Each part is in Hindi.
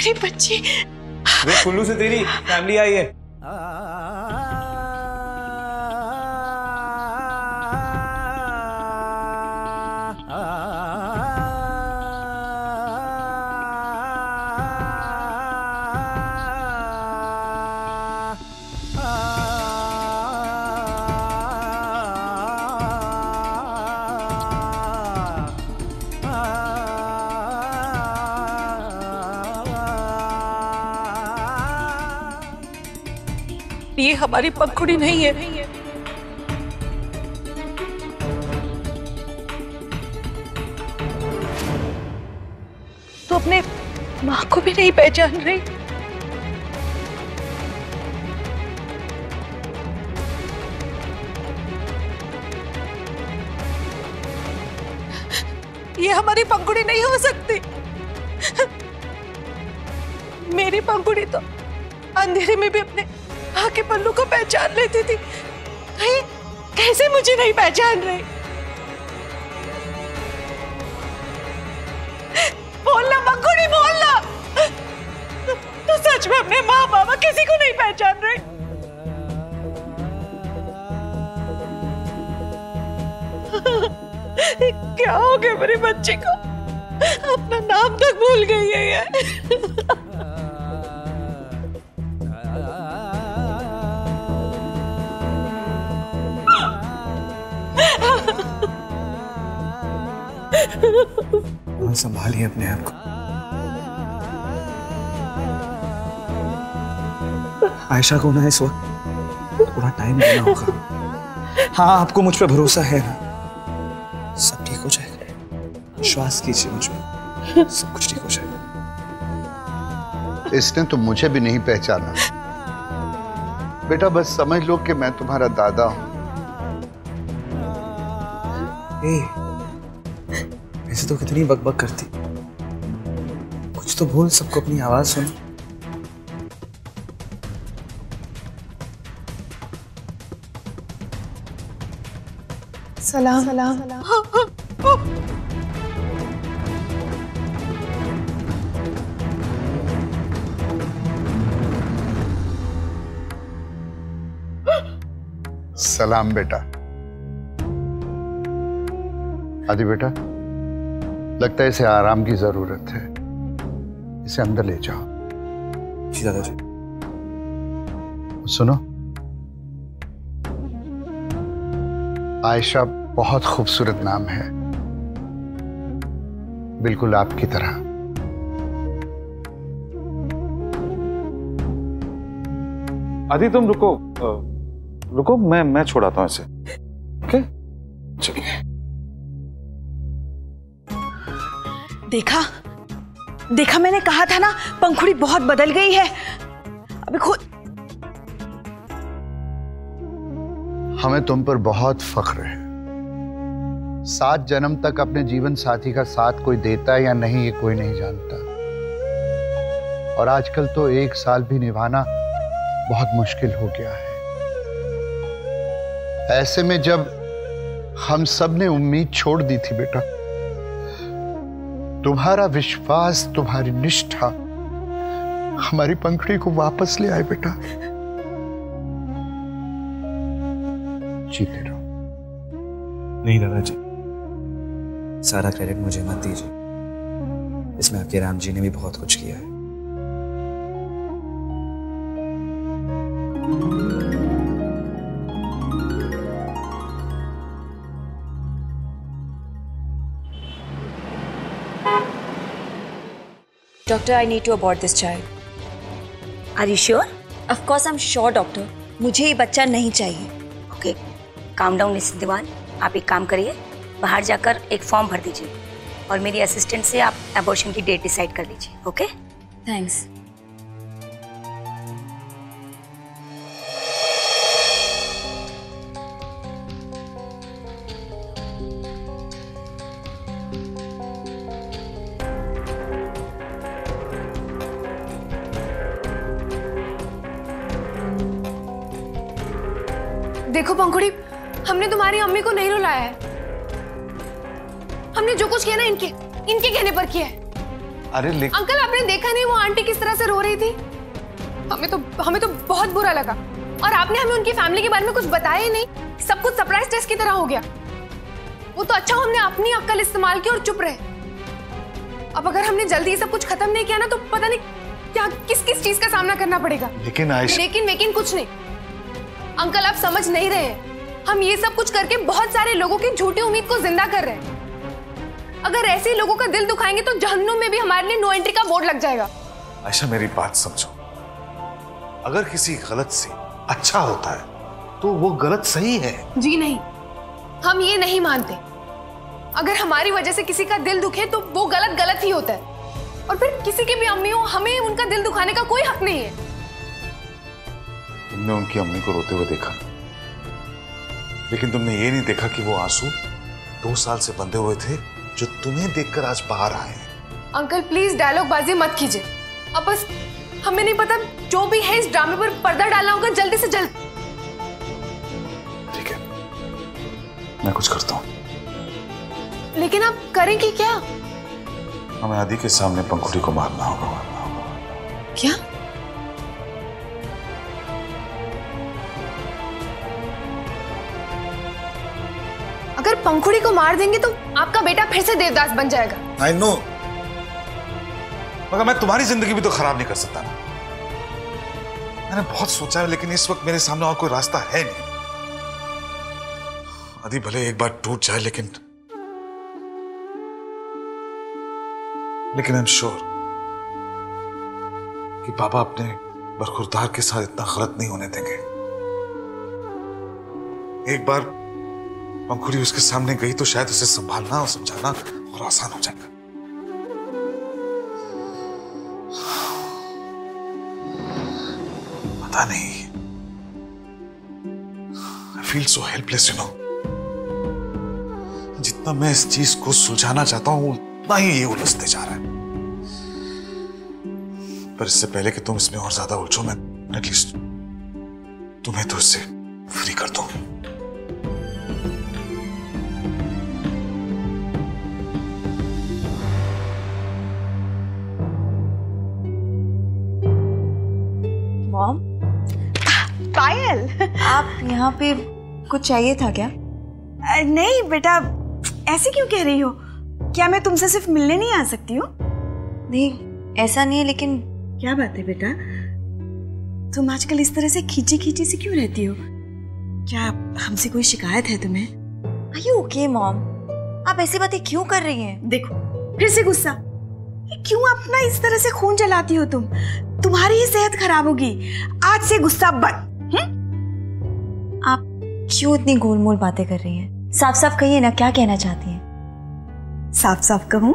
मेरी बच्ची। वे कुल्लू से तेरी फैमिली आई है। ये हमारी पंखुड़ी नहीं है। तो अपने माँ को भी नहीं पहचान रही। ये हमारी पंखुड़ी नहीं हो सकती। मेरी पंखुड़ी तो अंधेरे में भी अपने माँ के पल्लू को पहचान लेती थी। नहीं, कैसे मुझे नहीं पहचान रही? बोलना पंखुड़ी, बोलना। तो सच में अपने माँ बाबा किसी को नहीं पहचान रही? क्या हो गया मेरी बच्ची को? अपना नाम तक भूल गई है ये। संभालिए अपने आप को। आयशा को ना इस वक्त थोड़ा टाइम देना होगा। हाँ, आपको मुझ पर भरोसा है ना? सब ठीक हो जाएगा। विश्वास कीजिए मुझ पर, सब कुछ ठीक हो जाएगा। इसने तो मुझे भी नहीं पहचाना। बेटा बस समझ लो कि मैं तुम्हारा दादा हूं। ऐसे तो कितनी बकबक करती, कुछ तो बोल, सबको अपनी आवाज सुनो। सलाम सलाम। सलाम बेटा। आदि बेटा, लगता है इसे आराम की जरूरत है, इसे अंदर ले जाओ। जी दादाजी। सुनो, आयशा बहुत खूबसूरत नाम है, बिल्कुल आपकी तरह। आदि तुम रुको, रुको, मैं छोड़ाता हूं इसे। ओके, चलिए। देखा देखा, मैंने कहा था ना, पंखुड़ी बहुत बदल गई है। अभी खुद हमें तुम पर बहुत फख्र है। 7 जन्म तक अपने जीवन साथी का साथ कोई देता है या नहीं, ये कोई नहीं जानता। और आजकल तो 1 साल भी निभाना बहुत मुश्किल हो गया है। ऐसे में जब हम सब ने उम्मीद छोड़ दी थी बेटा, तुम्हारा विश्वास, तुम्हारी निष्ठा हमारी पंखुड़ी को वापस ले आए बेटा। जीते रहो। नहीं दादाजी, सारा क्रेडिट मुझे मत दीजिए, इसमें आपके राम जी ने भी बहुत कुछ किया है। Doctor, I need to abort this child. Are you sure? Of course, I'm sure, doctor. मुझे ये बच्चा नहीं चाहिए। Okay, calm down मिस दीवान। आप एक काम करिए, बाहर जाकर एक फॉर्म भर दीजिए और मेरी असिस्टेंट से आप अबॉर्शन की डेट डिसाइड कर लीजिए। ओके? थैंक्स। देखो पंखुड़ी, हमने तुम्हारी अम्मी को नहीं रुलाया है। हमने जो कुछ किया ना इनके कहने पर किया है। अरे लेकिन अंकल आपने देखा नहीं वो आंटी किस तरह से रो रही थी? हमें तो बहुत बुरा लगा। और आपने हमें उनकी फैमिली के बारे में कुछ बताया ही नहीं। सब कुछ सरप्राइज टेस्ट की तरह हो गया। वो तो अच्छा हमने अपनी अक्ल इस्तेमाल की और चुप रहे। अब अगर हमने जल्दी ये सब कुछ खत्म नहीं किया ना तो पता नहीं क्या किस किस चीज का सामना करना पड़ेगा। लेकिन आयशा, लेकिन कुछ नहीं। अंकल आप समझ नहीं रहे हैं। हम ये सब कुछ करके बहुत सारे लोगों की झूठी उम्मीद को जिंदा कर रहे हैं। अगर ऐसे लोगों का दिल दुखाएंगे तो जहन्नुम में भी हमारे लिए नो एंट्री का बोर्ड लग जाएगा। आयशा मेरी बात समझो, अगर किसी गलत से अच्छा होता है तो वो गलत सही है। जी नहीं, हम ये नहीं मानते। अगर हमारी वजह से किसी का दिल दुखे तो वो गलत ही होता है। और फिर किसी की भी अम्मी हो, हमें उनका दिल दुखाने का कोई हक नहीं है। तुमने उनकी अम्मी को रोते हुए देखा, लेकिन तुमने ये नहीं देखा कि वो आंसू 2 साल से बंधे हुए थे जो तुम्हें देखकर आज बाहर आए हैं। अंकल प्लीज डायलॉग बाजी मत कीजिए। अब बस हमें नहीं पता, जो भी है इस ड्रामे पर पर्दा डालना होगा जल्दी से जल्द। ठीक है, मैं कुछ करता हूँ। लेकिन आप करेंगे क्या? हमें आदि के सामने पंखुड़ी को मारना होगा। क्या? अगर पंखुड़ी को मार देंगे तो आपका बेटा फिर से देवदास बन जाएगा। I know, मगर मैं तुम्हारी जिंदगी भी तो खराब नहीं कर सकता ना। मैंने बहुत सोचा है, लेकिन इस वक्त मेरे सामने और कोई रास्ता है नहीं। आदि भले एक बार टूट जाए, लेकिन आई एम श्योर कि पापा अपने बरखुरदार के साथ इतना गलत नहीं होने देंगे। एक बार पंखुड़ी उसके सामने गई तो शायद उसे संभालना और समझाना और आसान हो जाएगा। पता नहीं, I feel so helpless, you know। जितना मैं इस चीज को सुलझाना चाहता हूं उतना ही ये उलझते जा रहा है। पर इससे पहले कि तुम इसमें और ज्यादा उलझो, मैं एटलीस्ट तुम्हें तो इससे फ्री कर दूं। मॉम, पायल, आप यहाँ पे कुछ चाहिए था क्या? नहीं बेटा, ऐसे क्यों कह रही हो? क्या मैं तुमसे सिर्फ मिलने नहीं आ सकती हूँ? नहीं, ऐसा नहीं है, लेकिन क्या बात है बेटा, तुम आजकल इस तरह से खींची खींची से क्यों रहती हो? क्या हमसे कोई शिकायत है तुम्हें? Are you okay mom? आप ऐसी बातें क्यों कर रही हैं? देखो फिर से गुस्सा। क्यों अपना इस तरह से खून जलाती हो तुम? तुम्हारी ही सेहत खराब होगी। आज से गुस्सा बंद। आप क्यों इतनी गोलमोल बातें कर रही हैं? साफ साफ कहिए ना, क्या कहना चाहती हैं? साफ साफ कहूं?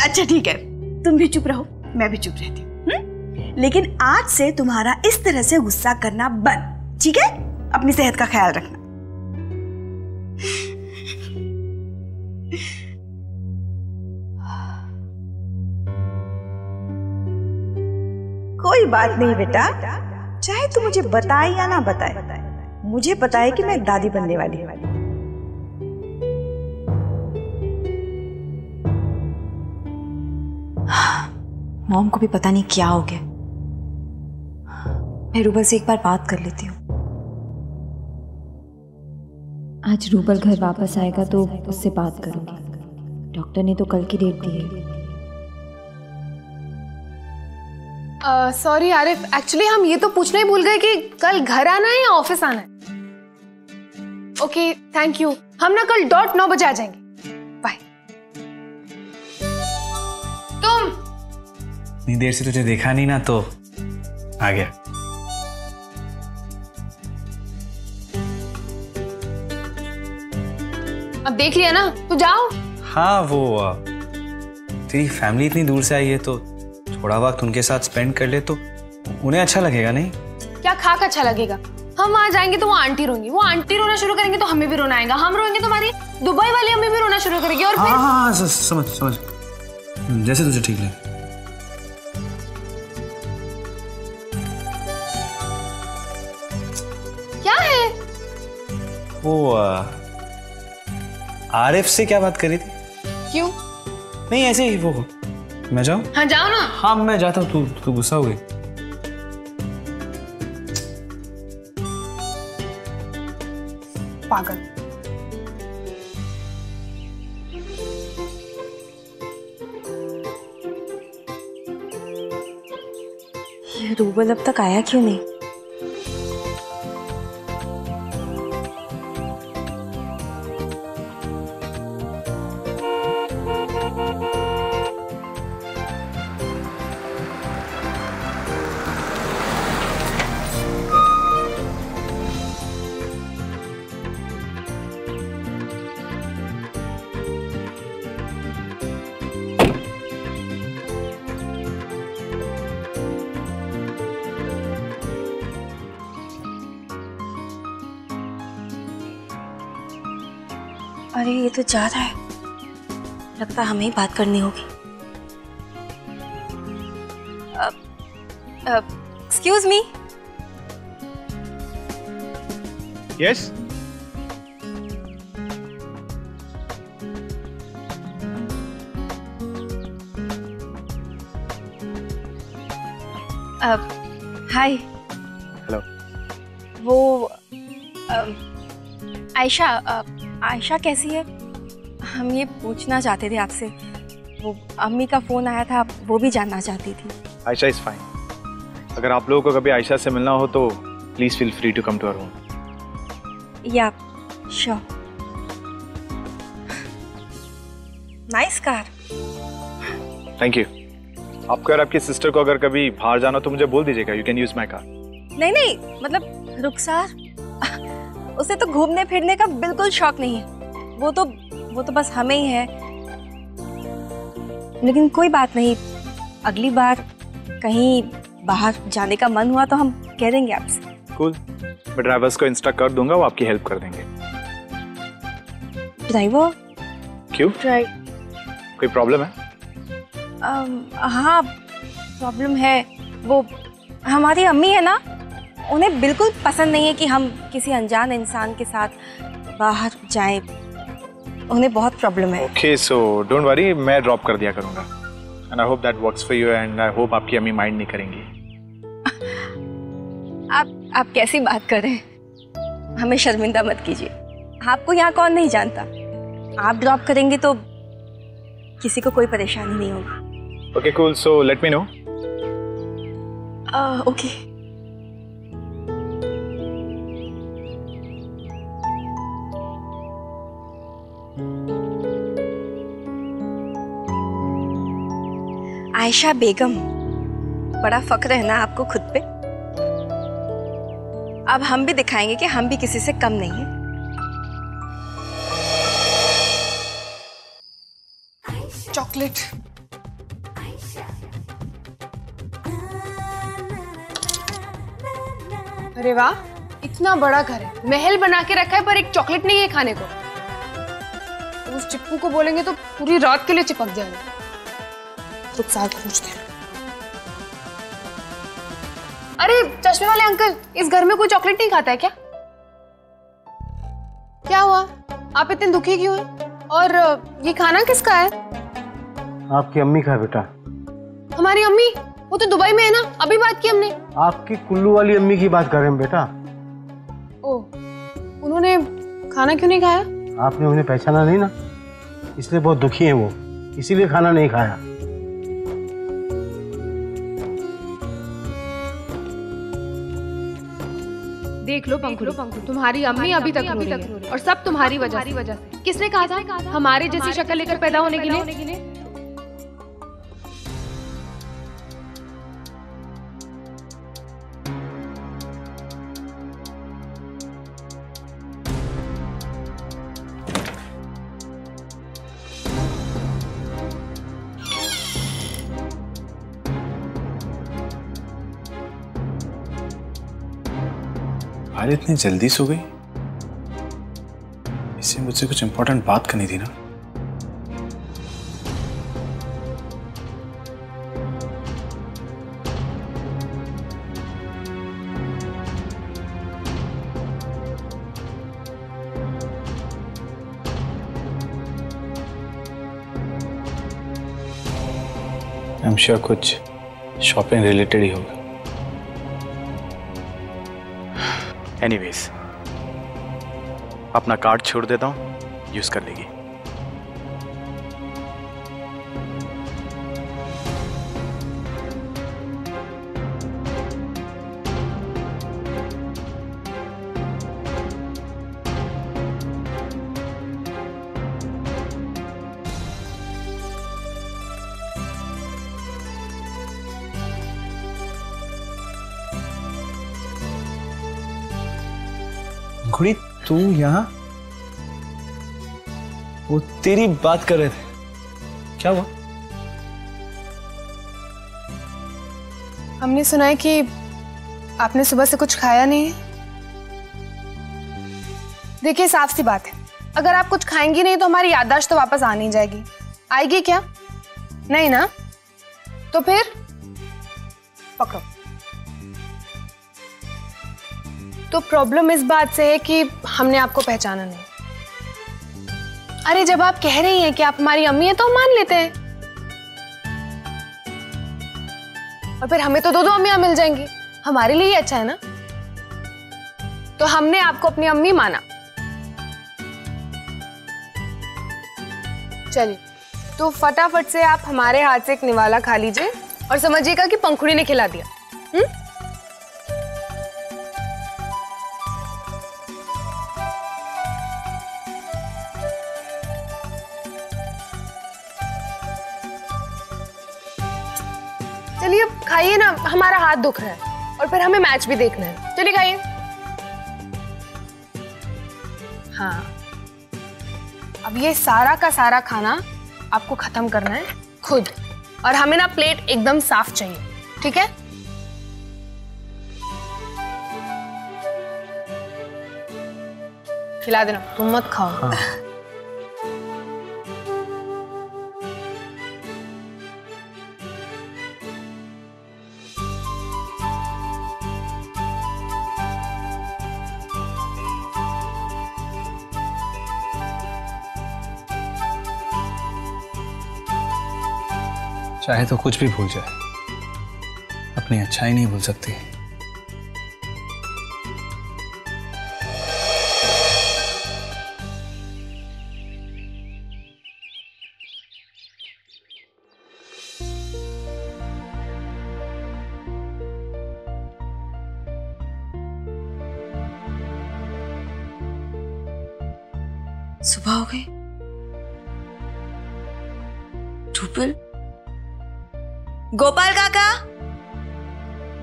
अच्छा ठीक है, तुम भी चुप रहो, मैं भी चुप रहती हूँ। लेकिन आज से तुम्हारा इस तरह से गुस्सा करना बंद, ठीक है? अपनी सेहत का ख्याल रखना। कोई बात नहीं बेटा, चाहे तू मुझे बताए या ना बताए, मुझे पता है कि मैं दादी बनने वाली हूँ। मॉम को भी पता नहीं क्या हो गया। मैं रूबल से एक बार बात कर लेती हूँ। आज रूबल घर वापस आएगा तो उससे बात करूंगी। डॉक्टर ने तो कल की डेट दी है। सॉरी आरिफ, एक्चुअली हम ये तो पूछना ही भूल गए कि कल घर आना है या ऑफिस आना है। ओके थैंक यू, हम ना कल डॉट 9 बजे आ जाएंगे। बाय। तुम इतनी देर से तुझे देखा नहीं ना तो आ गया। अब देख लिया ना, तो जाओ। हाँ, वो तेरी फैमिली इतनी दूर से आई है तो थोड़ा वक्त उनके साथ स्पेंड कर ले तो उन्हें अच्छा लगेगा। नहीं क्या खाक अच्छा लगेगा? हम वहां जाएंगे तो वो आंटी रोंगी, वो आंटी रोना शुरू करेंगे तो हमें भी रोना आएगा, हम रोएंगे तो हमारी दुबई वाली अम्मी भी रोना शुरू करेगी। और फिर हाँ, समझ जैसे तुझे ठीक लगे। क्या है वो आरिफ से क्या बात करी थी? क्यों? नहीं ऐसे ही वो। मैं जाऊँ? हाँ जाओ ना। हाँ मैं जाता हूँ, तू गुस्सा हो गई? पागल। ये रूबल अब तक आया क्यों नहीं? अरे ये तो जा रहा है, लगता है हमें ही बात करनी होगी। Excuse me. यस। हाय। हेलो। वो आयशा कैसी है? हम ये पूछना चाहते थे आपसे। वो अम्मी का फोन आया था, वो भी जानना चाहती थी। Ayesha is fine. अगर आप लोगों को कभी आयशा से मिलना हो तो please feel free to come to our room. या sure. Nice car. Thank you. आपको और आपकी सिस्टर को अगर कभी बाहर जाना तो मुझे बोल दीजिएगा, you can use my car. नहीं मतलब रुखसार, उसे तो घूमने फिरने का बिल्कुल शौक नहीं है। वो तो बस हमें ही है। लेकिन कोई बात नहीं, अगली बार कहीं बाहर जाने का मन हुआ तो हम कह देंगे आपसे। कूल। मैं ड्राइवर्स को इंस्ट्रक्ट कर दूंगा, वो आपकी हेल्प कर देंगे। ड्राइवर? क्यों? कोई प्रॉब्लम है? हाँ प्रॉब्लम है। वो हमारी अम्मी है ना, उन्हें बिल्कुल पसंद नहीं है कि हम किसी अनजान इंसान के साथ बाहर जाएं। उन्हें बहुत प्रॉब्लम है। ओके सो डोंट वरी, मैं ड्रॉप कर दिया करूंगा। And I hope that works for you and I hope आपकी अम्मी माइंड नहीं करेंगी। आप कैसी बात कर रहे हैं? हमें शर्मिंदा मत कीजिए। आपको यहाँ कौन नहीं जानता। आप ड्रॉप करेंगे तो किसी को कोई परेशानी नहीं होगी। Okay cool, so let me know. Okay. Ayesha Begum, बड़ा फक्र है ना आपको खुद पे। अब हम भी दिखाएंगे कि हम भी किसी से कम नहीं हैं। चॉकलेट। अरे वाह, इतना बड़ा घर है, महल बना के रखा है, पर एक चॉकलेट नहीं है खाने को। तो उस चिप्पू को बोलेंगे तो पूरी रात के लिए चिपक जाएंगे। कुछ साल पूछते हैं। अरे चश्मे वाले अंकल, इस घर में कोई चॉकलेट नहीं खाता है क्या? क्या हुआ, आप इतने दुखी क्यों हैं? और ये खाना किसका है? आपकी अम्मी का है बेटा। हमारी अम्मी? वो तो दुबई में है ना, अभी बात की हमने। आपकी कुल्लू वाली अम्मी की बात कर रहे हैं बेटा। ओह, उन्होंने खाना क्यों नहीं खाया? आपने उन्हें पहचाना नहीं ना, इसलिए बहुत दुखी हैं वो, इसीलिए खाना नहीं खाया। देख लो पंखुड़ी, तुम्हारी अम्मी अभी तक रो रही है, और सब तुम्हारी वजह से। किसने कहा था हमारे जैसी शक्ल लेकर पैदा होने के लिए? अरे इतनी जल्दी सो गई? इससे मुझसे कुछ इंपॉर्टेंट बात करनी थी ना। आई एम श्योर कुछ शॉपिंग रिलेटेड ही होगा। एनीवेज, अपना कार्ड छोड़ देता हूँ, यूज कर लेगी। घुड़ी, तू यहाँ? वो तेरी बात कर रहे थे, क्या हुआ? हमने सुना है कि आपने सुबह से कुछ खाया नहीं है। देखिए, साफ सी बात है, अगर आप कुछ खाएंगी नहीं तो हमारी याददाश्त तो वापस आ नहीं जाएगी। आएगी क्या? नहीं ना? तो फिर पकड़ो। तो प्रॉब्लम इस बात से है कि हमने आपको पहचाना नहीं। अरे जब आप कह रही हैं कि आप हमारी अम्मी हैं तो हम मान लेते हैं, और फिर हमें तो दो दो अम्मियां मिल जाएंगी, हमारे लिए ही अच्छा है ना। तो हमने आपको अपनी अम्मी माना। चलिए, तो फटाफट से आप हमारे हाथ से एक निवाला खा लीजिए और समझिएगा कि पंखुड़ी ने खिला दिया। चलिए अब खाइए ना, हमारा हाथ दुख रहा है और फिर हमें मैच भी देखना है। चलिए खाइए। हाँ, अब ये सारा का सारा खाना आपको खत्म करना है खुद, और हमें ना प्लेट एकदम साफ चाहिए, ठीक है? खिला देना, तुम मत खाओ। हाँ। चाहे तो कुछ भी भूल जाए, अपनी अच्छाई नहीं भूल सकती। सुबह हो गई। रूबल, गोपाल काका,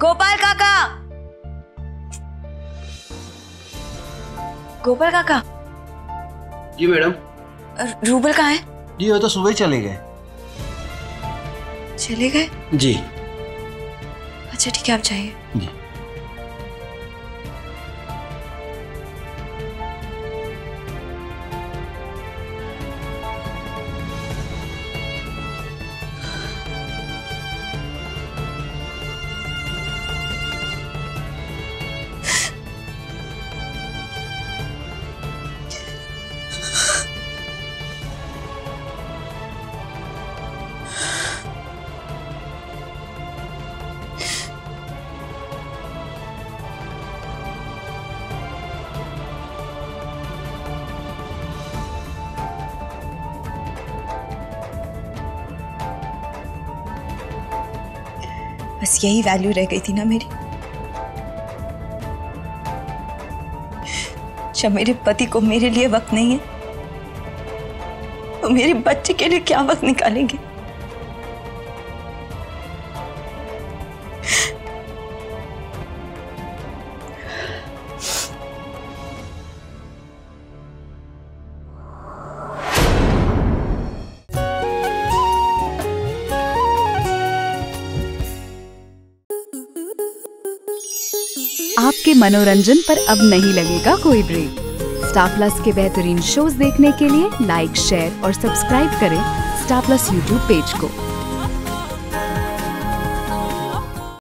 गोपाल काका, गोपाल काका। जी मैडम। रूबल कहाँ है? जी वो तो सुबह ही चले गए। चले गए? जी। अच्छा ठीक है, आप जाइए। जी। बस यही वैल्यू रह गई थी ना मेरी। जब मेरे पति को मेरे लिए वक्त नहीं है तो मेरे बच्चे के लिए क्या वक्त निकालेंगे? आपके मनोरंजन पर अब नहीं लगेगा कोई ब्रेक। स्टार प्लस के बेहतरीन शोज देखने के लिए लाइक, शेयर और सब्सक्राइब करें स्टार प्लस यूट्यूब पेज को।